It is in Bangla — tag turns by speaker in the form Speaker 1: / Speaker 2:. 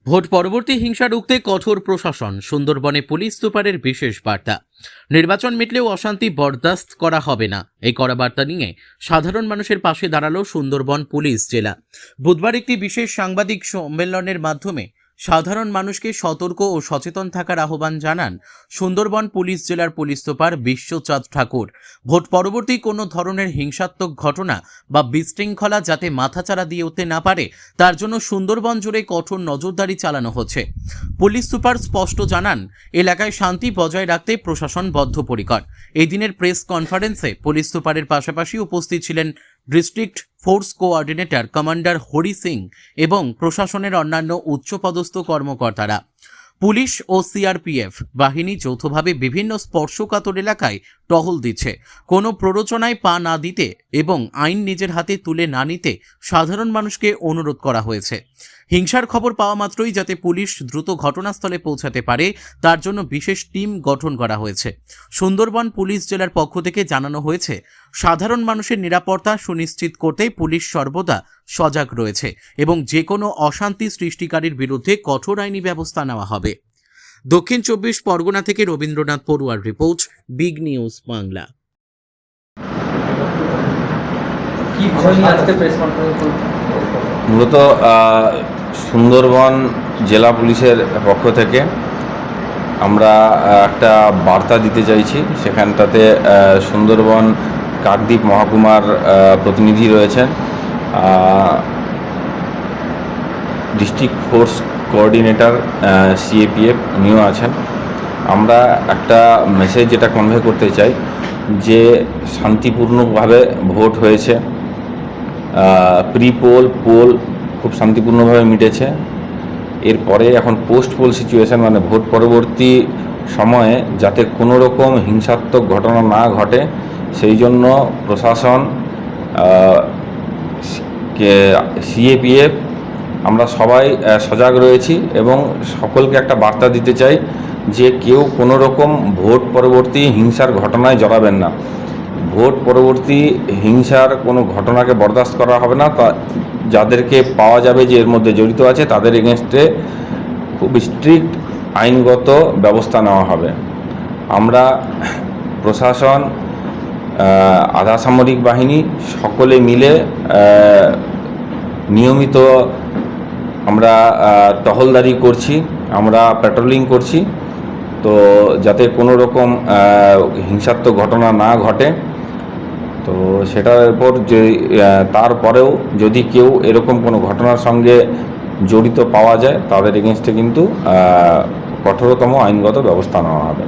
Speaker 1: ভোট পরবর্তী হিংসা রুখতে কঠোর প্রশাসন, সুন্দরবনে পুলিশ সুপারের বিশেষ বার্তা। নির্বাচন মিটলেও অশান্তি বরদাস্ত করা হবে না, এই কড়া বার্তা নিয়ে সাধারণ মানুষের পাশে দাঁড়ালো সুন্দরবন পুলিশ জেলা। বুধবার একটি বিশেষ সাংবাদিক সম্মেলনের মাধ্যমে সাধারণ মানুষকে সতর্ক ও সচেতন থাকার আহ্বান জানান সুন্দরবন পুলিশ জেলার পুলিশ সুপার বিশ্বচাঁদ ঠাকুর। ভোট পরবর্তী কোনো ধরনের হিংসাত্মক ঘটনা বা বিশৃঙ্খলা যাতে মাথাচাড়া দিয়ে উঠতে না পারে, তার জন্য সুন্দরবন জুড়ে কঠোর নজরদারি চালানো হচ্ছে। পুলিশ সুপার স্পষ্ট জানান, এলাকায় শান্তি বজায় রাখতে প্রশাসন বদ্ধপরিকর। এই দিনের প্রেস কনফারেন্সে পুলিশ সুপারের পাশাপাশি উপস্থিত ছিলেন district force coordinator commander Hari Singh এবং প্রশাসনের অন্যান্য উচ্চপদস্থ কর্মকর্তারা। পুলিশ ও সিআরপিএফ বাহিনী যৌথভাবে বিভিন্ন স্পর্শকাতর এলাকায় টহল দিচ্ছে। কোনো প্ররোচনায় পা না দিতে এবং আইন নিজের হাতে তুলে না নিতে সাধারণ মানুষকে অনুরোধ করা হয়েছে। হিংসার খবর পাওয়া মাত্রই যাতে পুলিশ দ্রুত ঘটনাস্থলে পৌঁছাতে পারে, তার জন্য বিশেষ টিম গঠন করা হয়েছে। সুন্দরবন পুলিশ জেলার পক্ষ থেকে জানানো হয়েছে, সাধারণ মানুষের নিরাপত্তা সুনিশ্চিত করতে পুলিশ সর্বদা সজাগ রয়েছে এবং যে কোনো অশান্তি সৃষ্টিকারীর বিরুদ্ধে কঠোর আইনি ব্যবস্থা নেওয়া হবে। দক্ষিণ 24 পরগনা থেকে রবীন্দ্রনাথ পড়ুয়ার রিপোর্ট, বিগ নিউজ বাংলা।
Speaker 2: মূলত সুন্দরবন জেলা পুলিশের পক্ষ থেকে আমরা একটা বার্তা দিতে চাইছি। সেখানটাতে সুন্দরবন কাকদ্বীপ মহকুমার প্রতিনিধি রয়েছেন, ডিস্ট্রিক্ট ফোর্স কোঅর্ডিনেটর সিএপিএফ উনিও আছেন। আমরা একটা মেসেজ যেটা কনভে করতে চাই যে শান্তিপূর্ণভাবে ভোট হয়েছে, পোল খুব শান্তিপূর্ণভাবে মিটেছে। এরপরে এখন পোস্ট পোল সিচুয়েশান, মানে ভোট পরবর্তী সময়ে যাতে কোনো রকম হিংসাত্মক ঘটনা না ঘটে, সেই জন্য প্রশাসন, সিএপিএফ আমরা সবাই সজাগ রয়েছি এবং সকলকে একটা বার্তা দিতে চাই যে কেউ কোনো রকম ভোট পরবর্তী হিংসার ঘটনায় জড়াবেন না। ভোট পরবর্তী হিংসার কোনো ঘটনাকে বরদাস্ত করা হবে না। তা যাদেরকে পাওয়া যাবে যে এর মধ্যে জড়িত আছে, তাদের এগেনস্টে খুব স্ট্রিক্ট আইনগত ব্যবস্থা নেওয়া হবে। আমরা প্রশাসন, আধা সামরিক বাহিনী সকলে মিলে নিয়মিত আমরা টহলদারি করছি, আমরা প্যাট্রোলিং করছি, তো যাতে কোনো রকম হিংসাত্মক ঘটনা না ঘটে। তো সেটার উপর যে তারপরেও যদি কেউ এরকম কোনো ঘটনার সঙ্গে জড়িত পাওয়া যায়, তাদের এগেনস্টে কিন্তু কঠোরতম আইনগত ব্যবস্থা নেওয়া হবে।